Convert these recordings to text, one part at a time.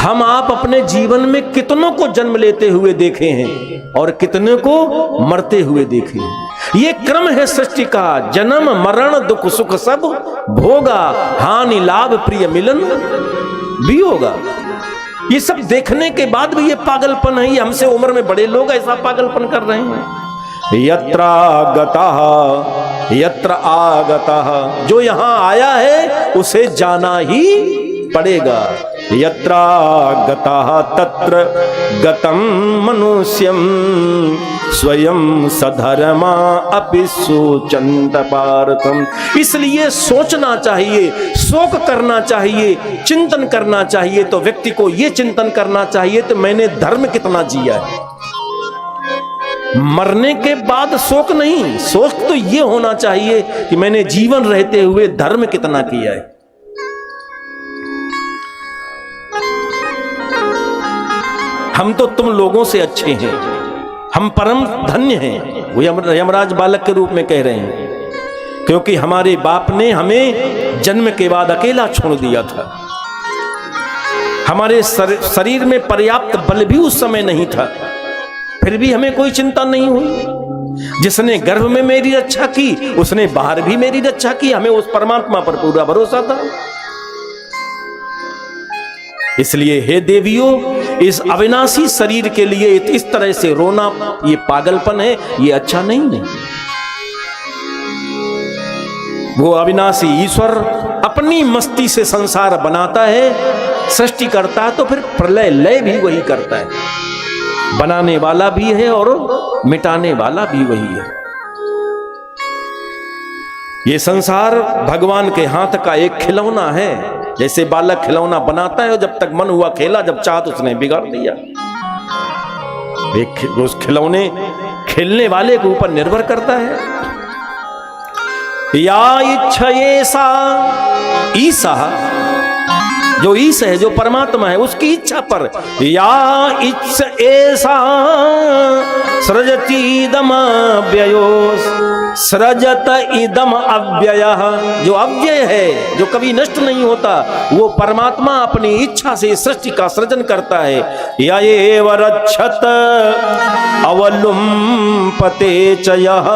हम आप अपने जीवन में कितनों को जन्म लेते हुए देखे हैं और कितने को मरते हुए देखे हैं। ये क्रम है सृष्टि का, जन्म मरण दुख सुख सब भोगा, हानि लाभ प्रिय मिलन भी होगा। ये सब देखने के बाद भी ये पागलपन है, ये हमसे उम्र में बड़े लोग ऐसा पागलपन कर रहे हैं। यत्र आगतः, जो यहां आया है उसे जाना ही पड़ेगा। यत्रागतः तत्र गतं मनुष्यं स्वयं सधर्मा अपि सोचन्त पार्थम। इसलिए सोचना चाहिए, शोक करना चाहिए, चिंतन करना चाहिए। तो व्यक्ति को यह चिंतन करना चाहिए तो मैंने धर्म कितना जिया है। मरने के बाद शोक नहीं, शोक तो यह होना चाहिए कि मैंने जीवन रहते हुए धर्म कितना किया है। हम तो तुम लोगों से अच्छे हैं, हम परम धन्य हैं, वो यमराज बालक के रूप में कह रहे हैं, क्योंकि हमारे बाप ने हमें जन्म के बाद अकेला छोड़ दिया था। हमारे शरीर में पर्याप्त बल भी उस समय नहीं था, फिर भी हमें कोई चिंता नहीं हुई। जिसने गर्भ में मेरी रक्षा की उसने बाहर भी मेरी रक्षा की। हमें उस परमात्मा पर पूरा भरोसा था। इसलिए हे देवियों, इस अविनाशी शरीर के लिए इस तरह से रोना, ये पागलपन है, ये अच्छा नहीं। वो अविनाशी ईश्वर अपनी मस्ती से संसार बनाता है, सृष्टि करता है, तो फिर प्रलय लय भी वही करता है। बनाने वाला भी है और मिटाने वाला भी वही है। ये संसार भगवान के हाथ का एक खिलौना है। जैसे बालक खिलौना बनाता है और जब तक मन हुआ खेला, जब चाह तो उसने बिगाड़ दिया। उस खिलौने खेलने वाले के ऊपर निर्भर करता है। या इच्छा ऐसा ईसा, जो ईश है, जो परमात्मा है, उसकी इच्छा पर। या इच्छ ऐसा सृजति इदम अव्ययो, सृजत इदम अव्यय, जो अव्यय है, जो कभी नष्ट नहीं होता, वो परमात्मा अपनी इच्छा से सृष्टि का सृजन करता है। या एव रक्षत अवलुम्पते च यः,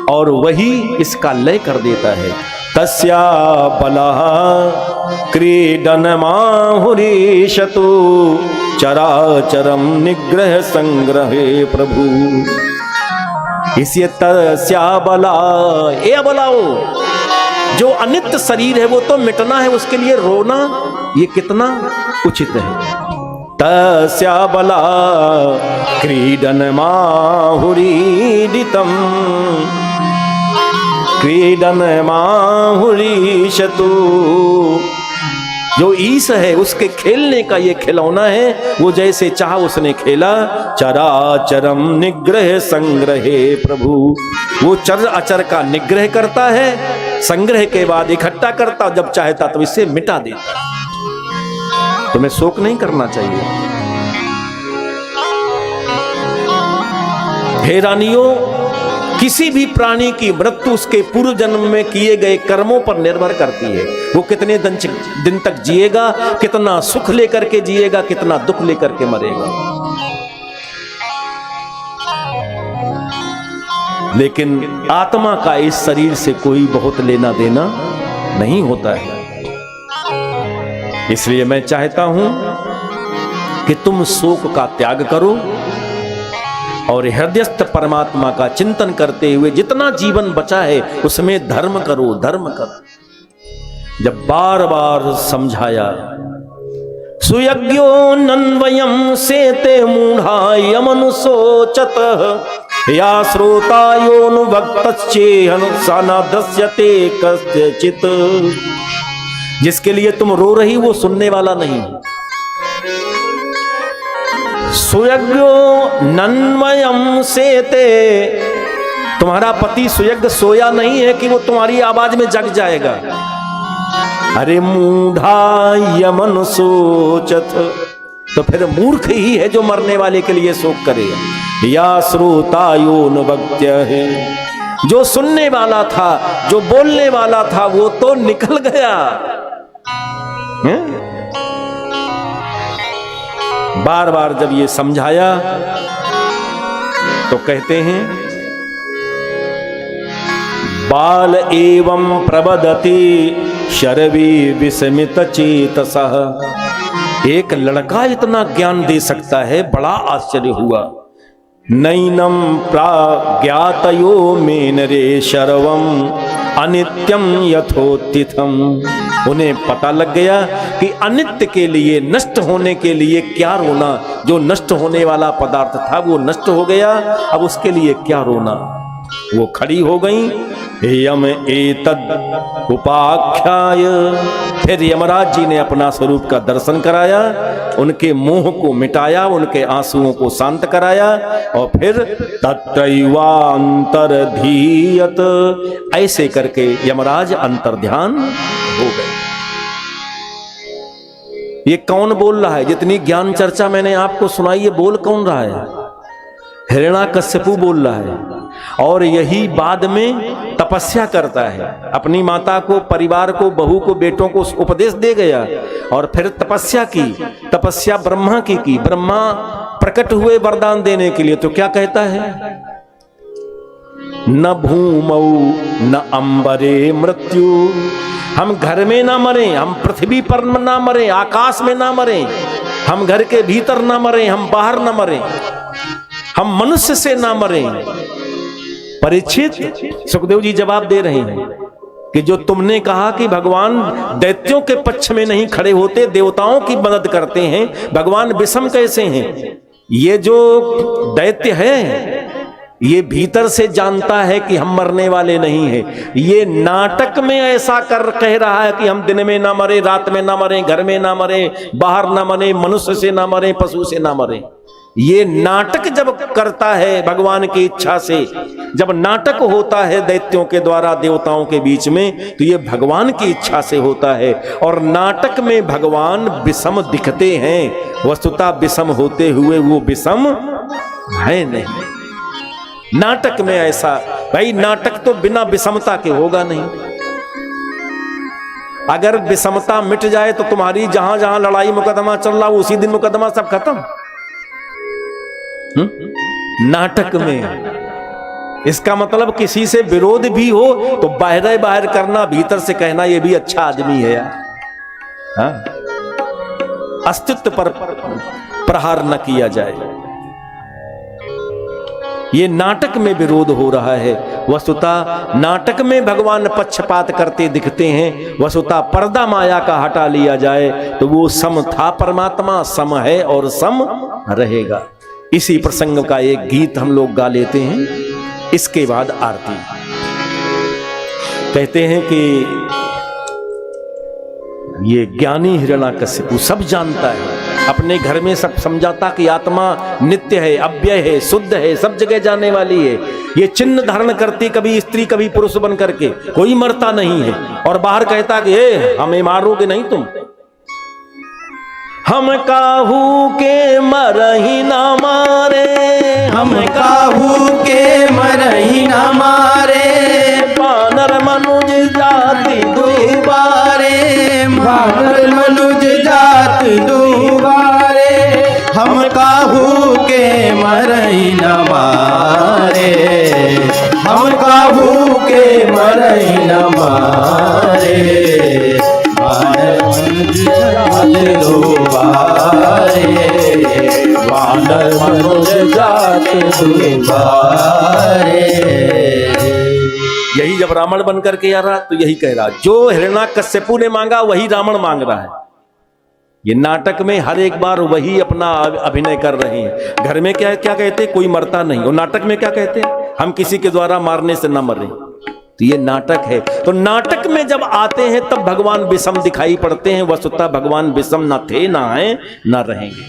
और वही इसका लय कर देता है। तस्या बलः क्रीडनमाहुरीशतु चराचरम निग्रह संग्रहे प्रभु। इसी तस्या बला, ए बलाओ, जो अनित्य शरीर है वो तो मिटना है, उसके लिए रोना ये कितना उचित है। तस्या बला क्रीडनमाहुरीडितम् क्रीडनमाहुरीशतु, जो ईश है उसके खेलने का ये खिलौना है। वो जैसे चाहा उसने खेला। चराचरम निग्रह संग्रहे प्रभु, वो चर अचर का निग्रह करता है, संग्रह के बाद इकट्ठा करता, जब चाहता तो इसे मिटा देता। तुम्हें शोक नहीं करना चाहिए। हे रानियों, किसी भी प्राणी की मृत्यु उसके पूर्व जन्म में किए गए कर्मों पर निर्भर करती है। वो कितने दिन तक जिएगा, कितना सुख लेकर के जिएगा, कितना दुख लेकर के मरेगा। लेकिन आत्मा का इस शरीर से कोई बहुत लेना देना नहीं होता है। इसलिए मैं चाहता हूं कि तुम शोक का त्याग करो और हृदयस्थ परमात्मा का चिंतन करते हुए जितना जीवन बचा है उसमें धर्म करो, धर्म करो। जब बार बार समझाया, सुयज्ञो नन्वयं सेते मूढ़ाय मनुसोचत या श्रोतायोनुभक्तश्चेहनुसानादस्यते कस्यचित्। जिसके लिए तुम रो रही वो सुनने वाला नहीं। सुयज्ञो नन्वयं सेते, तुम्हारा पति सुयज्ञ सोया नहीं है कि वो तुम्हारी आवाज में जग जाएगा। अरे मूढ़ाय मनुसोचत, तो फिर मूर्ख ही है जो मरने वाले के लिए शोक करेगा। या श्रोतायोनुभक्त्य है, जो सुनने वाला था, जो बोलने वाला था, वो तो निकल गया। बार बार जब ये समझाया तो कहते हैं बाल एवं प्रबदति शर्वी विस्मित चेतसः। एक लड़का इतना ज्ञान दे सकता है, बड़ा आश्चर्य हुआ। नैनम प्राज्ञातयो मेनरे शर्वम अनित्यम यथोत्थितम। उन्हें पता लग गया कि अनित्य के लिए, नष्ट होने के लिए क्या रोना। जो नष्ट होने वाला पदार्थ था वो नष्ट हो गया, अब उसके लिए क्या रोना। वो खड़ी हो गई। यम एतद उपाख्याय। फिर यमराज जी ने अपना स्वरूप का दर्शन कराया, उनके मोह को मिटाया, उनके आंसुओं को शांत कराया और फिर तत्रैवांतर्धीयत। ऐसे करके यमराज अंतर्ध्यान हो गए। ये कौन बोल रहा है? जितनी ज्ञान चर्चा मैंने आपको सुनाई, ये बोल कौन रहा है? हिरण्याकश्यपु बोल रहा है। और यही बाद में तपस्या करता है, अपनी माता को, परिवार को, बहू को, बेटों को उपदेश दे गया और फिर तपस्या की। तपस्या ब्रह्मा की। ब्रह्मा प्रकट हुए वरदान देने के लिए, तो क्या कहता है? न भूमौ न अंबरे मृत्यु। हम घर में ना मरे, हम पृथ्वी पर ना मरे, आकाश में ना मरे, हम घर के भीतर ना मरे, हम बाहर ना मरे, हम मनुष्य से ना मरे। परीक्षित, सुखदेव जी जवाब दे रहे हैं कि जो तुमने कहा कि भगवान दैत्यों के पक्ष में नहीं खड़े होते, देवताओं की मदद करते हैं, भगवान विषम कैसे हैं? ये जो दैत्य है ये भीतर से जानता है कि हम मरने वाले नहीं हैं। ये नाटक में ऐसा कह रहा है कि हम दिन में ना मरे, रात में ना मरे, घर में ना मरे, बाहर ना मरे, मनुष्य से ना मरे, पशु से ना मरे। ये नाटक जब करता है भगवान की इच्छा से, जब नाटक होता है दैत्यों के द्वारा देवताओं के बीच में, तो ये भगवान की इच्छा से होता है। और नाटक में भगवान विषम दिखते हैं, वस्तुतः विषम होते हुए वो विषम है नहीं। नाटक में ऐसा, भाई नाटक तो बिना विषमता के होगा नहीं। अगर विषमता मिट जाए तो तुम्हारी जहां जहां लड़ाई मुकदमा चल रहा, उसी दिन मुकदमा सब खत्म। नाटक में इसका मतलब किसी से विरोध भी हो तो बाहर बाहर करना, भीतर से कहना ये भी अच्छा आदमी है यार। हाँ? अस्तित्व पर प्रहार न किया जाए। ये नाटक में विरोध हो रहा है। वस्तुतः नाटक में भगवान पक्षपात करते दिखते हैं। वस्तुतः पर्दा माया का हटा लिया जाए तो वो सम था, परमात्मा सम है और सम रहेगा। इसी प्रसंग का एक गीत हम लोग गा लेते हैं, इसके बाद आरती। कहते हैं कि ये ज्ञानी हिरण्याकश्यपु सब जानता है, अपने घर में सब समझाता कि आत्मा नित्य है, अव्यय है, शुद्ध है, सब जगह जाने वाली है। ये चिन्ह धारण करती, कभी स्त्री कभी पुरुष बन करके, कोई मरता नहीं है। और बाहर कहता कि हमें मारोगे नहीं तुम, हम काहू के मरही ना मारे, हम काहू के मरही ना मारे, वानर मनुज जाति दुबारे, वानर मनुज जाति दुबारे, हम काहू के मरही ना मारे, हम काहू के मरही ना मारे, वानर मनुज जाति दुबारे, वानर मनुज जाति दुबारे। यही जब रावण बन करके आ रहा तो यही कह रहा, जो हिरण्याकश्यपु ने मांगा वही रावण मांग रहा है। ये नाटक में हर एक बार वही अपना अभिनय कर रहे हैं। घर में क्या क्या कहते, कोई मरता नहीं, और नाटक में क्या कहते, हम किसी के द्वारा मारने से न मरे। तो ये नाटक है। तो नाटक में जब आते हैं तब भगवान विषम दिखाई पड़ते हैं। वस्तुतः भगवान विषम ना थे, ना है, ना रहेंगे।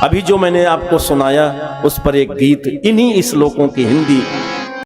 अभी जो मैंने आपको सुनाया उस पर एक गीत, इन्हीं श्लोकों की हिंदी